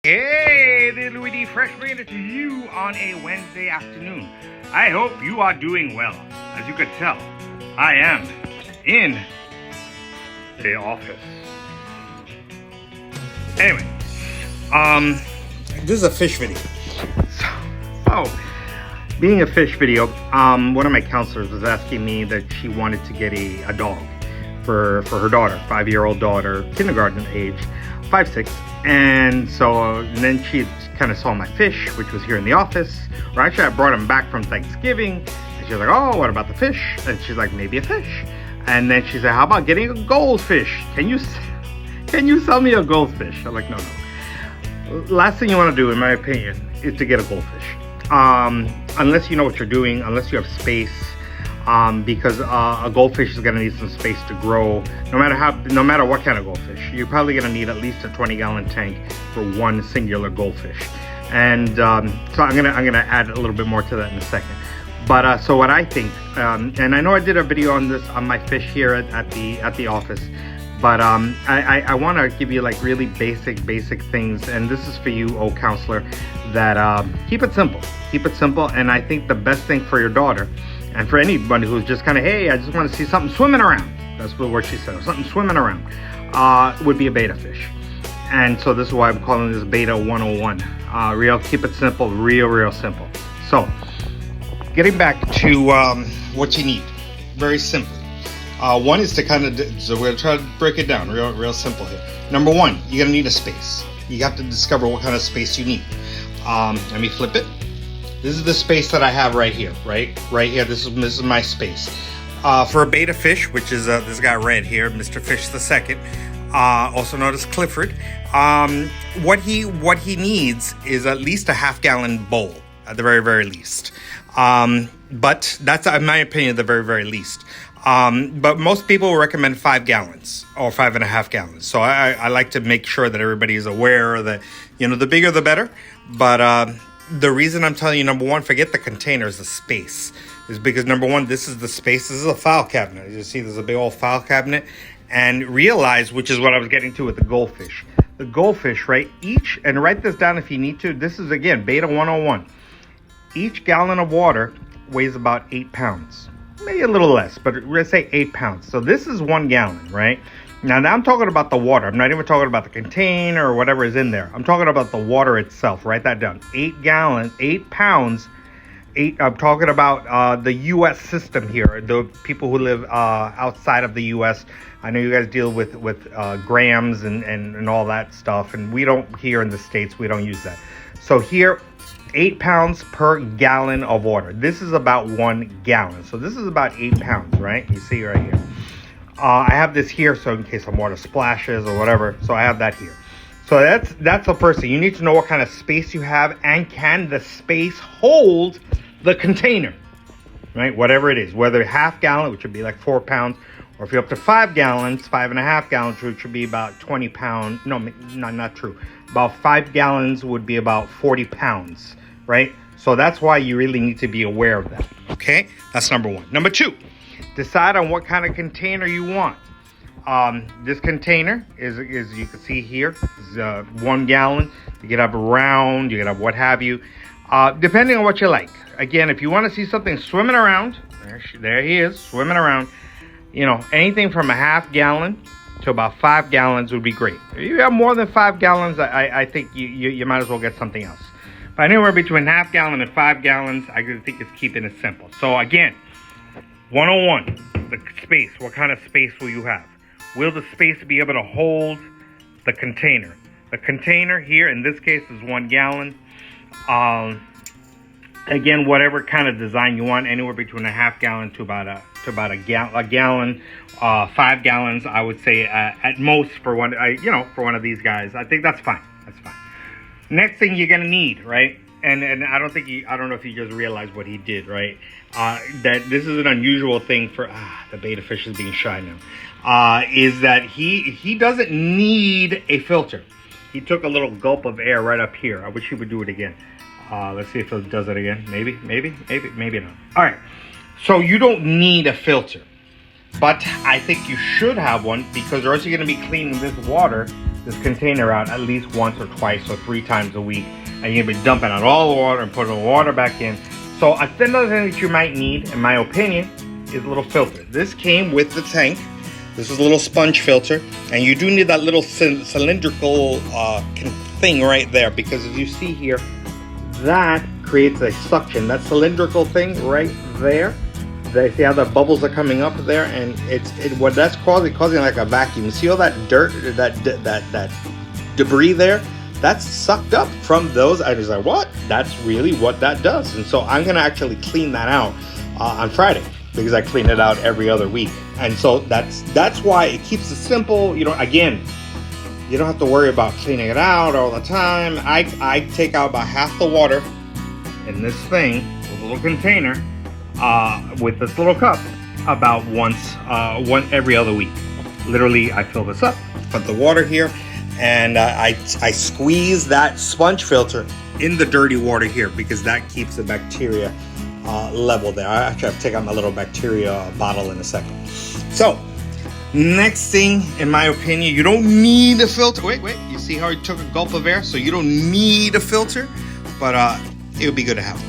Hey, this is Louis D. Fresh bringing it to you on a Wednesday afternoon. I hope you are doing well. As you could tell, I am in the office. Anyway, this is a fish video. So, being a fish video, one of my counselors was asking me that she wanted to get a dog for her daughter, 5-year-old daughter, kindergarten age, 5, 6. And then she kind of saw my fish, which was here in the office. Or actually, I brought him back from Thanksgiving. And she was like, oh, what about the fish? And she's like, maybe a fish. And then she said, how about getting a goldfish? Can you sell me a goldfish? I'm like, no. Last thing you want to do, in my opinion, is to get a goldfish. Unless you know what you're doing, unless you have space. Because a goldfish is going to need some space to grow. No matter what kind of goldfish, you're probably going to need at least a 20-gallon tank for one singular goldfish. And so I'm gonna add a little bit more to that in a second. But so what I think, and I know I did a video on this on my fish here at the office, but I want to give you like really basic things, and this is for you, oh counselor, that keep it simple. And I think the best thing for your daughter, and for anybody who's just kind of, hey, I just want to see something swimming around. That's the word she said, something swimming around, would be a betta fish. And so this is why I'm calling this Betta 101. Keep it simple, real simple. So, getting back to what you need, very simply. One is to kind of, so we're going to try to break it down real simple here. Number one, you're going to need a space. You have to discover what kind of space you need. Let me flip it. This is the space that I have right here, right here. This is my space. For a betta fish, which is this guy right here, Mr. Fish II, also known as Clifford. What he needs is at least a half-gallon bowl at the very least. But that's, in my opinion, the very least. But most people recommend 5 gallons or 5.5 gallons. So I like to make sure that everybody is aware that, the bigger the better. But the reason I'm telling you, number one, forget the containers, the space, is because number one, this is the space. This is a file cabinet. As you see, there's a big old file cabinet. And realize, which is what I was getting to with the goldfish. The goldfish, right? And write this down if you need to. This is, again, Betta 101. Each gallon of water weighs about 8 pounds. Maybe a little less, but we're going to say 8 pounds. So this is 1 gallon, right? Now I'm talking about the water. I'm not even talking about the container or whatever is in there. I'm talking about the water itself. Write that down. 8 gallons, 8 pounds. I'm talking about the U.S. system here. The people who live outside of the U.S. I know you guys deal with grams and all that stuff. And we don't, here in the States, we don't use that. So here, 8 pounds per gallon of water. This is about 1 gallon. So this is about 8 pounds, right? You see right here. I have this here, so in case some water splashes or whatever. So I have that here. So that's the first thing. You need to know what kind of space you have, and can the space hold the container, right? Whatever it is, whether half gallon, which would be like 4 pounds, or if you're up to 5 gallons, 5.5 gallons, which would be about 20 pounds. No, not true. About 5 gallons would be about 40 pounds, right? So that's why you really need to be aware of that, okay? That's number one. Number two, decide on what kind of container you want. This container is you can see here, is 1 gallon. You can have a round, you can have what have you, depending on what you like. Again, if you want to see something swimming around, there he is, swimming around. Anything from a half gallon to about 5 gallons would be great. If you have more than 5 gallons, I think you might as well get something else. But anywhere between half gallon and 5 gallons, I think it's keeping it simple. So again, 101, the space. What kind of space will you have? Will the space be able to hold the container? The container here, in this case, is 1 gallon. Again, whatever kind of design you want, anywhere between a half gallon to about a gallon. 5 gallons, I would say, at most for one of these guys. I think that's fine. That's fine. Next thing you're gonna need, right? And I don't know if you just realized what he did, right? That this is an unusual thing for the betta fish is being shy now. Is that he doesn't need a filter. He took a little gulp of air right up here. I wish he would do it again. Let's see if it does it again. Maybe not. All right. So you don't need a filter. But I think you should have one, because or else you're going to be cleaning this container out at least once or twice or 3 times a week. And you're going to be dumping out all the water and putting the water back in. So another thing that you might need, in my opinion, is a little filter. This came with the tank. This is a little sponge filter. And you do need that little cylindrical thing right there, because as you see here, that creates a suction. That cylindrical thing right there. See how the bubbles are coming up there, and what that's causing like a vacuum. See all that dirt, that debris there? That's sucked up from those. I was like, what? That's really what that does. And so I'm gonna actually clean that out on Friday, because I clean it out every other week. And so that's why it keeps it simple. You know, again, you don't have to worry about cleaning it out all the time. I take out about half the water in this thing, this little container, with this little cup, about one every other week. Literally, I fill this up, put the water here, and I squeeze that sponge filter in the dirty water here, because that keeps the bacteria level there. I actually have to take out my little bacteria bottle in a second. So, next thing, in my opinion, you don't need a filter. Wait, you see how he took a gulp of air? So you don't need a filter, but it would be good to have one.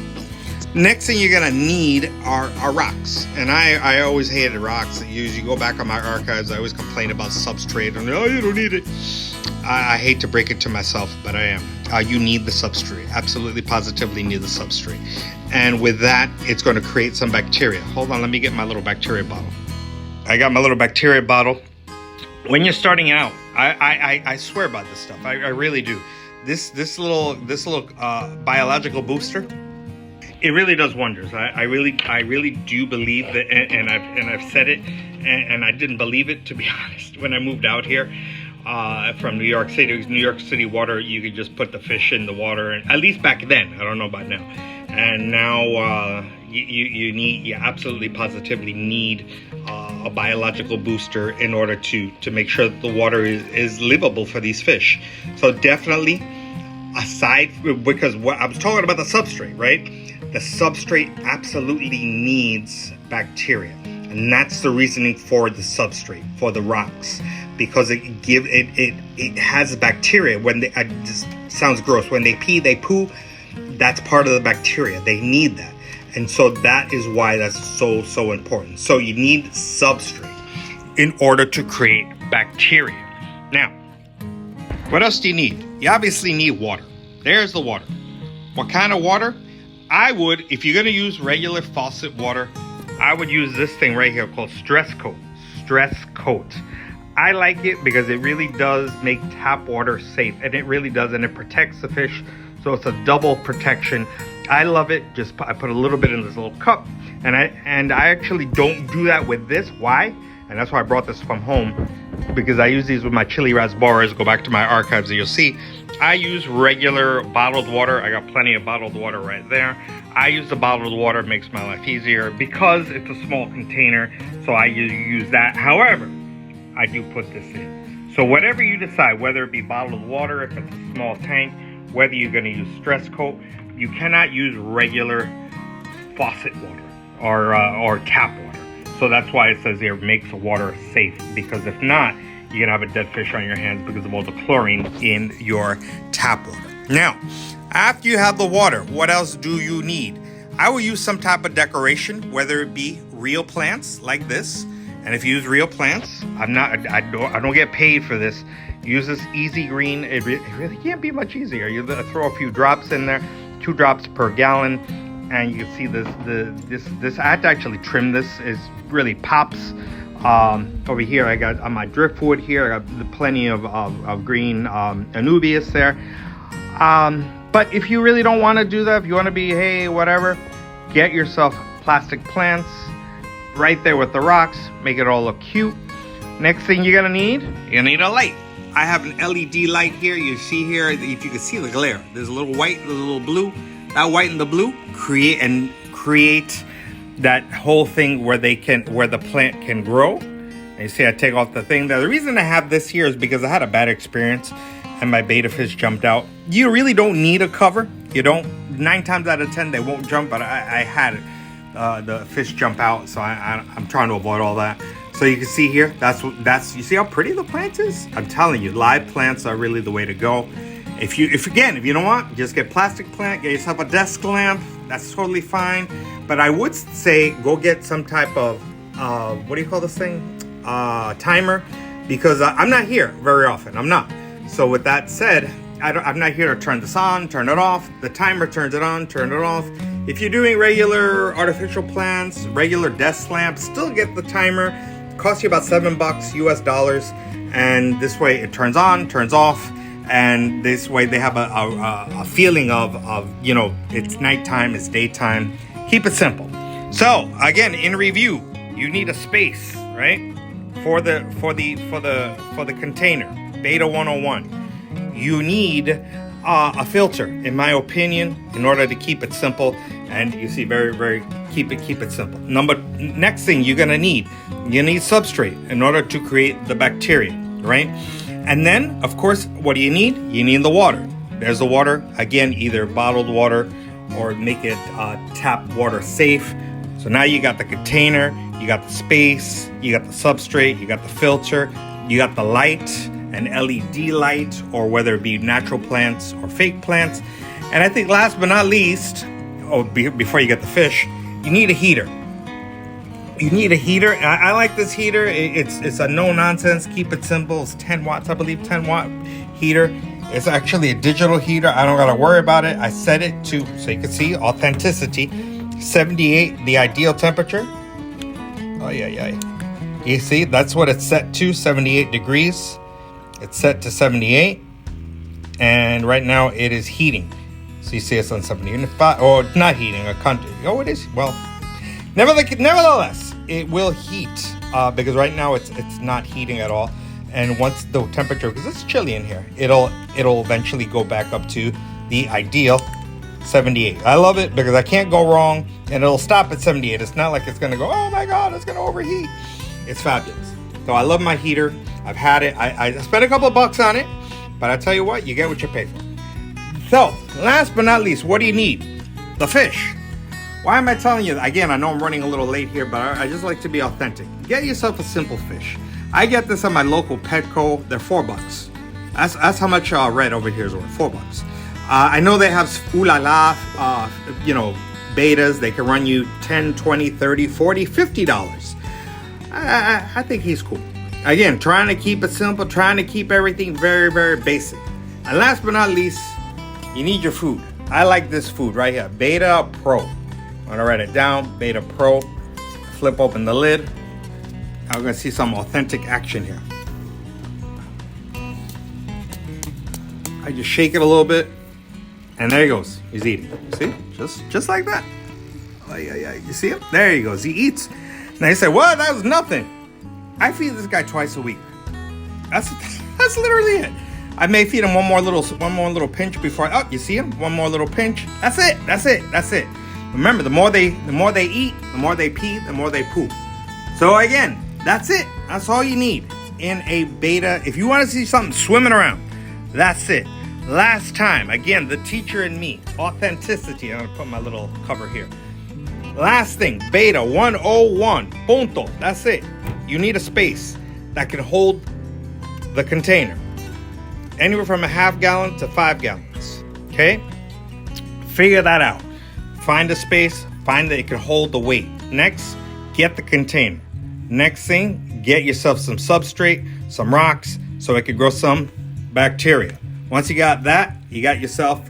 Next thing you're gonna need are rocks, and I always hated rocks. You go back on my archives, I always complain about substrate, and oh, you don't need it. I hate to break it to myself, but I am. You need the substrate. Absolutely, positively need the substrate. And with that, it's going to create some bacteria. Hold on, let me get my little bacteria bottle. I got my little bacteria bottle. When you're starting out, I swear about this stuff. I really do. This little biological booster, it really does wonders. I really do believe that, and I've said it, and I didn't believe it, to be honest, when I moved out here from New York City. New York City water, you could just put the fish in the water, and at least back then, I don't know about now. And now you absolutely positively need a biological booster in order to make sure that the water is livable for these fish. So definitely, aside, because what I was talking about, the substrate, right? The substrate absolutely needs bacteria, and that's the reasoning for the substrate, for the rocks, because it has bacteria. When they, this sounds gross, when they pee, they poo. That's part of the bacteria. They need that, and so that is why that's so important. So you need substrate in order to create bacteria. Now, what else do you need? You obviously need water. There's the water. What kind of water? I would, if you're going to use regular faucet water, I would use this thing right here called Stress Coat. Stress Coat. I like it because it really does make tap water safe, and it really does, and it protects the fish, so it's a double protection. I love it. I put a little bit in this little cup, and I actually don't do that with this. Why? And that's why I brought this from home, because I use these with my chili raspberries. Go back to my archives and you'll see I use regular bottled water. I got plenty of bottled water right there. I use the bottled water. It makes my life easier because it's a small container, so I use that. However, I do put this in. So whatever you decide, whether it be bottled water, if it's a small tank, whether you're going to use Stress Coat, you cannot use regular faucet water or tap water. So that's why it says here, makes the water safe, because if not, you're gonna have a dead fish on your hands because of all the chlorine in your tap water. Now, after you have the water, what else do you need? I will use some type of decoration, whether it be real plants like this. And if you use real plants, I don't get paid for this. Use this easy green. It really can't be much easier. You throw a few drops in there, 2 drops per gallon, and you can see this. I had to actually trim this. It really pops. Over here, I got on my driftwood here, I got plenty of green anubias there. But if you really don't want to do that, if you want to be, hey, whatever, get yourself plastic plants right there with the rocks, make it all look cute. Next thing you're gonna need a light. I have an LED light here. You see here, if you can see the glare, there's a little white, there's a little blue. That white and the blue create that whole thing where the plant can grow. And you see I take off the thing. Now the reason I have this here is because I had a bad experience and my betta fish jumped out. You really don't need a cover. You don't. 9 times out of 10 they won't jump, but I had the fish jump out, so I'm trying to avoid all that. So you can see here, you see how pretty the plant is? I'm telling you, live plants are really the way to go. If you don't want, just get plastic plant, get yourself a desk lamp. That's totally fine. But I would say go get some type of, what do you call this thing? Timer, because I'm not here very often. I'm not. So with that said, I'm not here to turn this on, turn it off. The timer turns it on, turn it off. If you're doing regular artificial plants, regular desk lamps, still get the timer. It costs you about $7 US dollars. And this way it turns on, turns off. And this way they have a feeling of it's nighttime, it's daytime. Keep it simple. So again, in review, you need a space, right? For the container, Betta 101. You need a filter, in my opinion, in order to keep it simple. And you see, very keep it simple. Next thing you need substrate in order to create the bacteria, right? And then, of course, what do you need? You need the water. There's the water. Again, either bottled water or make it tap water safe. So now you got the container, you got the space, you got the substrate, you got the filter, you got the light, an LED light, or whether it be natural plants or fake plants. And I think last but not least, before you get the fish, you need a heater. You need a heater. I like this heater. It's a no-nonsense, keep it simple. It's 10 watts, I believe, 10-watt heater. It's actually a digital heater. I don't gotta worry about it. I set it to, so you can see, authenticity. 78, the ideal temperature. Oh, yeah. You see, that's what it's set to, 78 degrees. It's set to 78. And right now it is heating. So you see it's on 75, or not heating, it is, well, nevertheless, it will heat because right now it's not heating at all. And once the temperature, because it's chilly in here, it'll eventually go back up to the ideal 78. I love it because I can't go wrong, and it'll stop at 78. It's not like it's gonna go, oh my God, it's gonna overheat. It's fabulous. So I love my heater. I've had it. I spent a couple of bucks on it, but I tell you what, you get what you pay for. So last but not least, what do you need? The fish. Why am I telling you? Again, I know I'm running a little late here, but I just like to be authentic. Get yourself a simple fish. I get this at my local Petco. They're $4. That's how much red over here is worth, $4. I know they have ooh la la, betas. They can run you $10, $20, $30, $40, $50. I think he's cool. Again, trying to keep it simple, trying to keep everything very, very basic. And last but not least, you need your food. I like this food right here, Betta Pro. I'm gonna write it down, Betta Pro. Flip open the lid. I'm gonna see some authentic action here. I just shake it a little bit, and there he goes. He's eating. See, just like that. Oh, yeah. You see him? There he goes. He eats. Now you say, "What? That was nothing." I feed this guy twice a week. That's literally it. I may feed him one more little pinch before. Oh, you see him? One more little pinch. That's it. Remember, the more they eat, the more they pee, the more they poop. So again, that's it. That's all you need in a Betta. If you want to see something swimming around, that's it. Last time, again, the teacher and me, authenticity. I'm gonna put my little cover here. Last thing, Betta 101. Punto. That's it. You need a space that can hold the container. Anywhere from a half gallon to 5 gallons. Okay? Figure that out. Find a space, find that it can hold the weight. Next, get the container. Next thing, get yourself some substrate, some rocks, so it could grow some bacteria. Once you got that, you got yourself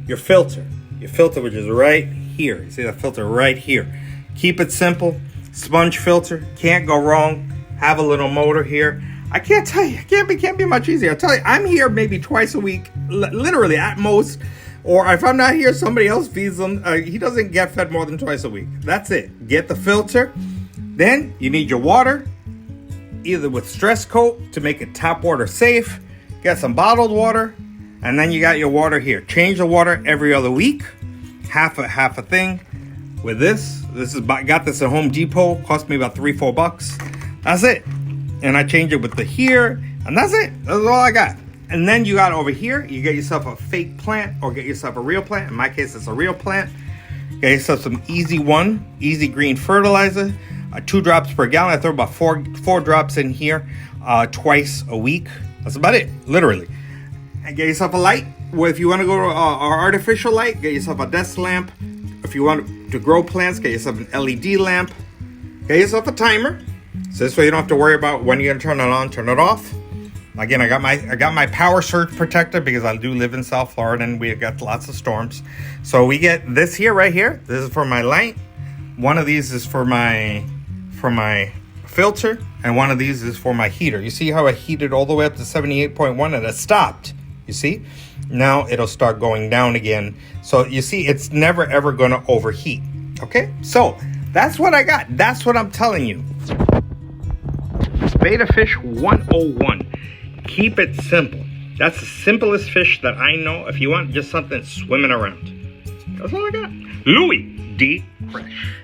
your filter. Your filter, which is right here. You see the filter right here. Keep it simple. Sponge filter, can't go wrong. Have a little motor here. I can't tell you, it can't be much easier. I'll tell you, I'm here maybe twice a week, literally at most. Or if I'm not here, somebody else feeds them. He doesn't get fed more than twice a week. That's it. Get the filter. Then you need your water, either with stress coat to make it tap water safe. Get some bottled water, and then you got your water here. Change the water every other week, half a thing. With this got this at Home Depot. Cost me about $3-4. That's it. And I change it with the here, and that's it. That's all I got. And then you got over here, you get yourself a fake plant or get yourself a real plant. In my case, it's a real plant. Get yourself some Easy Green fertilizer. 2 drops per gallon. I throw about four drops in here twice a week. That's about it, literally. And get yourself a light. Well, if you want to go to artificial light, get yourself a desk lamp. If you want to grow plants, get yourself an LED lamp. Get yourself a timer, so this way you don't have to worry about when you're gonna turn it on, turn it off. Again, I got my power surge protector because I do live in South Florida and we got lots of storms. So we get this here, right here. This is for my light. One of these is for my filter, and one of these is for my heater. You see how I heated all the way up to 78.1 and it stopped. You see? Now it'll start going down again. So you see, it's never ever gonna overheat. Okay? So that's what I got. That's what I'm telling you. Betta Fish 101. Keep it simple. That's the simplest fish that I know. If you want just something swimming around. That's all I got. Louis D. Fresh.